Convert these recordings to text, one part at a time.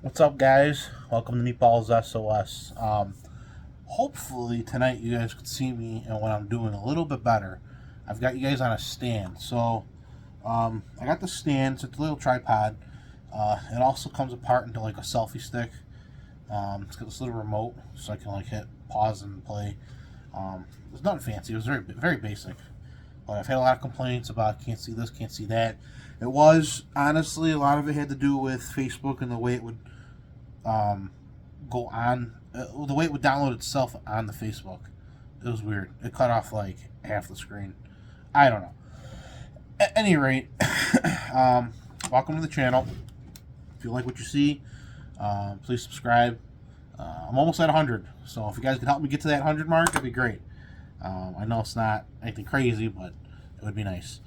What's up, guys? Welcome to Meatballs SOS. Hopefully tonight you guys can see me and what I'm doing a little bit better. I've got you guys on a stand. So I got the stand. It's a little tripod. It also comes apart into like a selfie stick. It's got this little remote, so I can like hit pause and play. It's nothing fancy. It was very basic. But I've had a lot of complaints about can't see this, can't see that. It was honestly a lot of it had to do with Facebook and the way it would go on, the way it would download itself on the Facebook. It was weird. It cut off like half the screen. I don't know. At any rate, welcome to the channel. If you like what you see, please subscribe. I'm almost at 100, so if you guys could help me get to that 100 mark, that'd be great. I know it's not anything crazy, but it would be nice.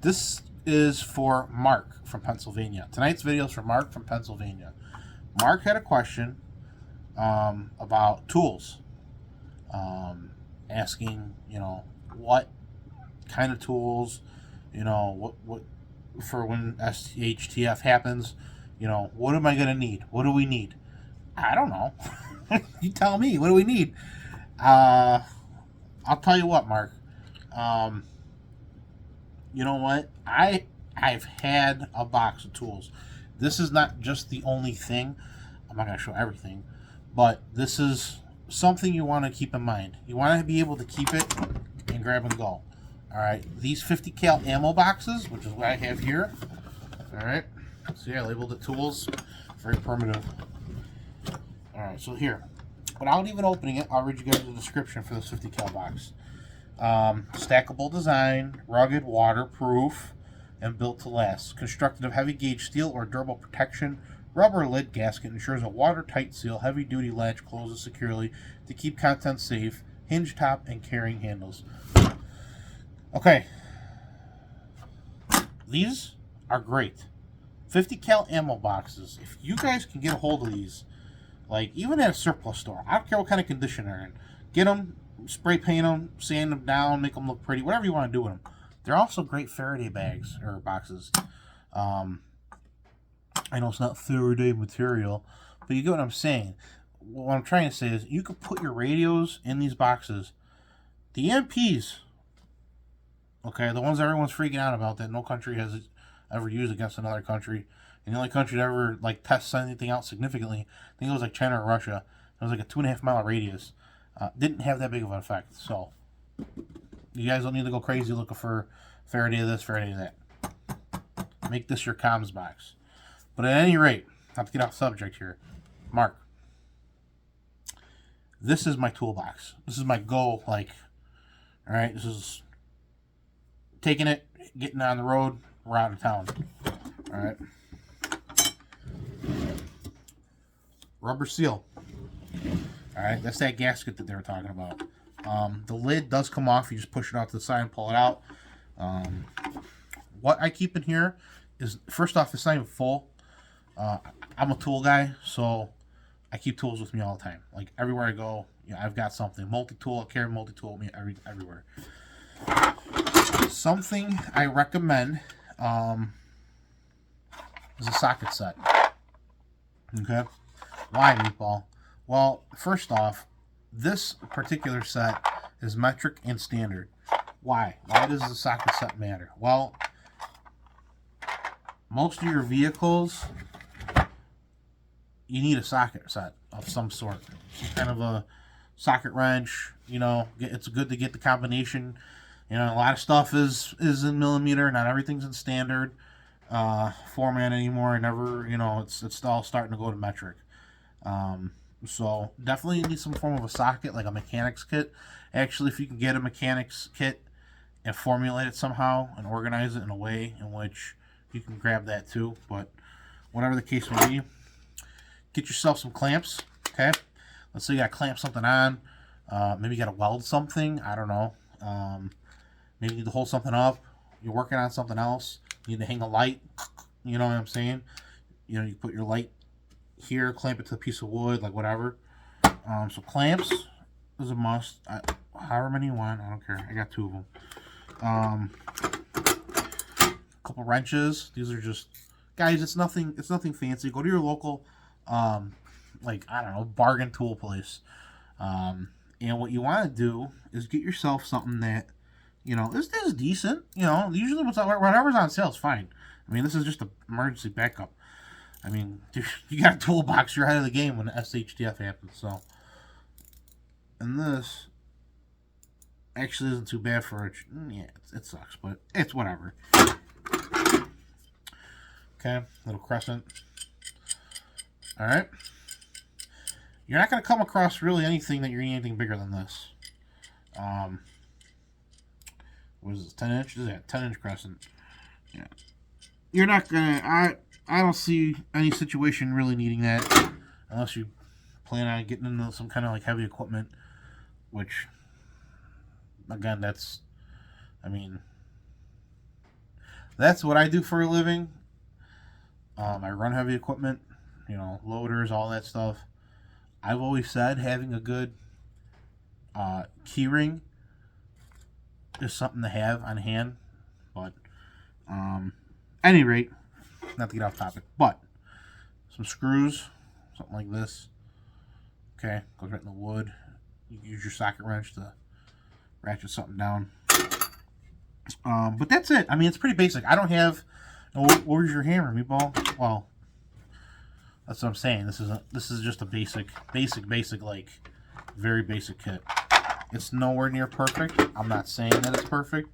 This is for Mark from Pennsylvania. Tonight's video is for Mark from Pennsylvania. Mark had a question about tools, asking, what kind of tools, what for when SHTF happens, what am I going to need? What do we need? I don't know. You tell me. What do we need? I'll tell you what, Mark. You know what? I've had a box of tools. This is not just the only thing. I'm not going to show everything, but this is something you want to keep in mind. You want to be able to keep it and grab and go. All right. These 50 cal ammo boxes, which is what I have here. All right. See, I labeled it tools. Very primitive. All right. So here, without even opening it, I'll read you guys the description for this 50 cal box. Stackable design, rugged, waterproof, and built to last. Constructed of heavy gauge steel or durable protection, rubber lid gasket ensures a watertight seal. Heavy duty latch closes securely to keep contents safe. Hinge top and carrying handles. Okay, these are great. 50 cal ammo boxes. If you guys can get a hold of these, like even at a surplus store, I don't care what kind of condition they're in, get them. Spray paint them, sand them down, make them look pretty, whatever you want to do with them. They're also great Faraday bags or boxes. I know it's not Faraday material, but you get what I'm saying. What I'm trying to say is you could put your radios in these boxes. The EMPs, okay, the ones everyone's freaking out about that no country has ever used against another country. And the only country that ever like tests anything out significantly, I think it was like China or Russia. It was like a 2.5 mile radius. Didn't have that big of an effect. So you guys don't need to go crazy looking for Faraday this, Faraday that. Make this your comms box. But at any rate, not to get off subject here, Mark, this is my toolbox. This is my goal. Like, all right, this is taking it, getting on the road, we're out of town. All right. Rubber seal. All right, that's that gasket that they were talking about. The lid does come off. You just push it out to the side and pull it out. What I keep in here is, first off, it's not even full. I'm a tool guy, so I keep tools with me all the time. Like everywhere I go, I've got something. Multi-tool, I carry multi-tool with me everywhere. Something I recommend is a socket set. Okay? Why, Meatball? Well, first off, this particular set is metric and standard. Why? Why does the socket set matter? Well, most of your vehicles, you need a socket set of some sort. Some kind of a socket wrench, it's good to get the combination. A lot of stuff is in millimeter, not everything's in standard format anymore. It's all starting to go to metric. So definitely need some form of a socket, like a mechanics kit. Actually, if you can get a mechanics kit and formulate it somehow and organize it in a way in which you can grab that too. But whatever the case may be, get yourself some clamps. Okay, let's say you got to clamp something on. Maybe you got to weld something. I don't know. Maybe you need to hold something up. You're working on something else. You need to hang a light. You know what I'm saying? You put your light here, clamp it to a piece of wood, like whatever. So clamps is a must. However many you want, I don't care. I got 2 of them. A couple wrenches. These are just guys, it's nothing fancy. Go to your local, like, I don't know, bargain tool place. And what you want to do is get yourself something that, is decent. Usually whatever's on sale is fine. I mean, this is just an emergency backup. I mean, you got a toolbox, you're ahead of the game when SHTF happens. So, and this actually isn't too bad for it sucks, but it's whatever. Okay, little crescent. All right. You're not going to come across really anything that you're eating anything bigger than this. What is this? 10 inches? Yeah, 10-inch crescent. Yeah. You're not going to... I don't see any situation really needing that unless you plan on getting into some kind of like heavy equipment, which, again, that's what I do for a living. I run heavy equipment, loaders, all that stuff. I've always said having a good key ring is something to have on hand, but any rate, not to get off topic, but some screws, something like this. Okay, goes right in the wood. You can use your socket wrench to ratchet something down. But that's it. I mean, it's pretty basic. I don't have. Where's your hammer, meatball? Well, that's what I'm saying. This is just a basic, like, very basic kit. It's nowhere near perfect. I'm not saying that it's perfect.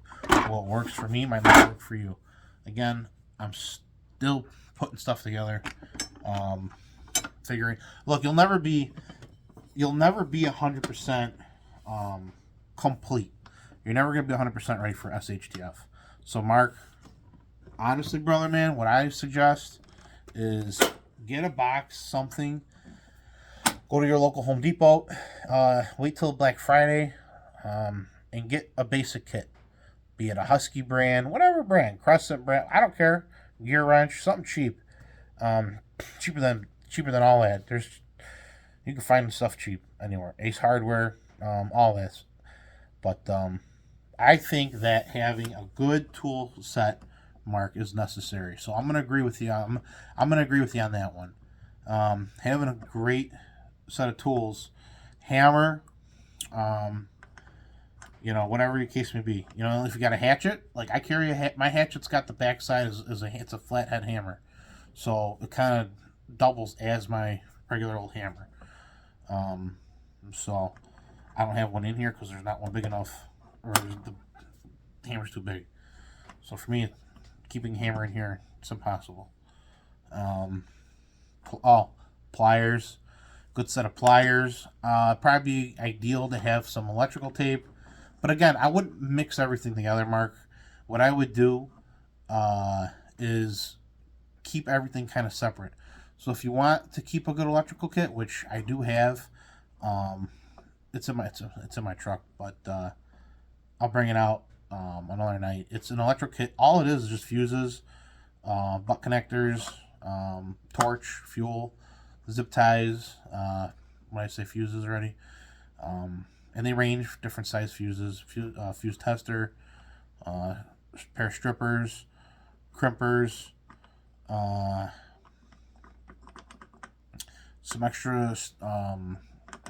What works for me might not work for you. Again, I'm still putting stuff together, figuring. Look, you'll never be 100% complete. You're never gonna be 100% ready for SHTF. So, Mark, honestly, brother, man, what I suggest is get a box, something. Go to your local Home Depot. Wait till Black Friday, and get a basic kit. Be it a Husky brand, whatever brand, Crescent brand, I don't care. Gear wrench, something cheap. Cheaper than all that. You can find stuff cheap anywhere. Ace Hardware, all this. But I think that having a good tool set, Mark, is necessary. So I'm gonna agree with you. I'm gonna agree with you on that one. Having a great set of tools, hammer, whatever your case may be. If you got a hatchet, like I carry my hatchet's got the backside it's a flathead hammer, so it kind of doubles as my regular old hammer. So I don't have one in here because there's not one big enough, or the hammer's too big. So for me, keeping a hammer in here, it's impossible. Pliers, good set of pliers. Probably ideal to have some electrical tape. But again, I wouldn't mix everything together, Mark. What I would do is keep everything kind of separate. So if you want to keep a good electrical kit, which I do have, it's in my truck, but I'll bring it out another night. It's an electric kit. All it is just fuses, butt connectors, torch, fuel, zip ties. When I say fuses already. And they range for different size fuses, fuse tester, pair of strippers, crimpers, some extra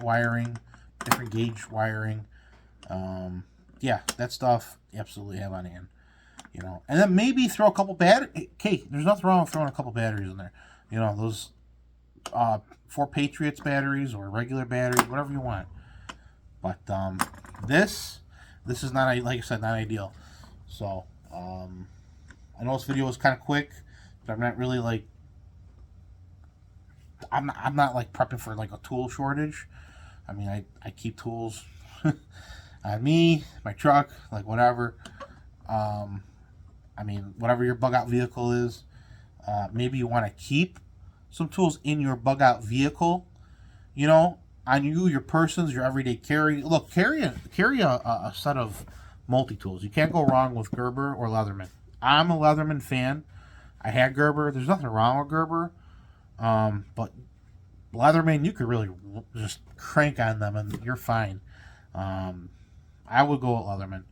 wiring, different gauge wiring. Yeah, that stuff you absolutely have on hand. And then maybe throw a couple batteries. Okay, there's nothing wrong with throwing a couple batteries in there. Those 4 Patriots batteries or regular batteries, whatever you want. But this is not, like I said, not ideal. So I know this video was kind of quick, but I'm not really like I'm not like prepping for like a tool shortage. I mean, I keep tools on me, my truck, like whatever. I mean, whatever your bug out vehicle is, maybe you want to keep some tools in your bug out vehicle. On you, your persons, your everyday carry. Look, carry a set of multi-tools. You can't go wrong with Gerber or Leatherman. I'm a Leatherman fan. I had Gerber. There's nothing wrong with Gerber. But Leatherman, you could really just crank on them and you're fine. I would go with Leatherman.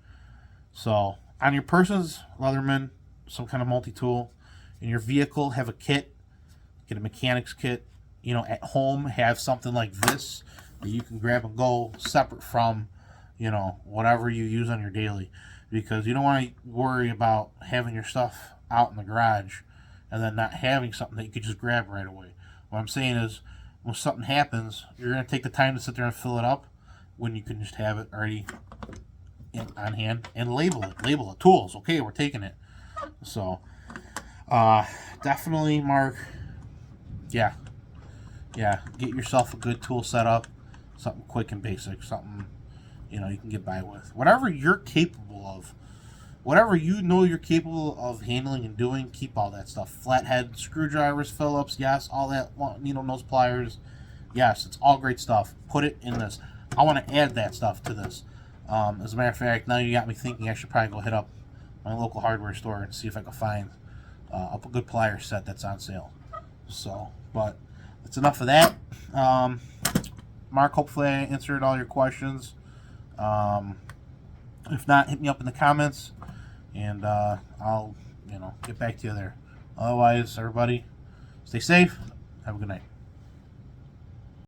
So, on your persons, Leatherman, some kind of multi-tool. in your vehicle, have a kit, get a mechanic's kit. You know, at home, have something like this that you can grab and go, separate from, you know, whatever you use on your daily, because you don't want to worry about having your stuff out in the garage and then not having something that you could just grab right away. What I'm saying is, when something happens, you're going to take the time to sit there and fill it up when you can just have it already on hand and label it. Tools, okay, we're taking it. So definitely, Mark, yeah, get yourself a good tool set up, something quick and basic, something, you know, you can get by with. Whatever you're capable of, whatever you know you're capable of handling and doing, keep all that stuff. Flathead, screwdrivers, Phillips, yes, all that, needle nose pliers, yes, it's all great stuff. Put it in this. I want to add that stuff to this. As a matter of fact, now you got me thinking I should probably go hit up my local hardware store and see if I can find a good plier set that's on sale. So, but that's enough of that. Mark, hopefully I answered all your questions. If not, hit me up in the comments, and I'll, you know, get back to you there. Otherwise, everybody, stay safe. Have a good night.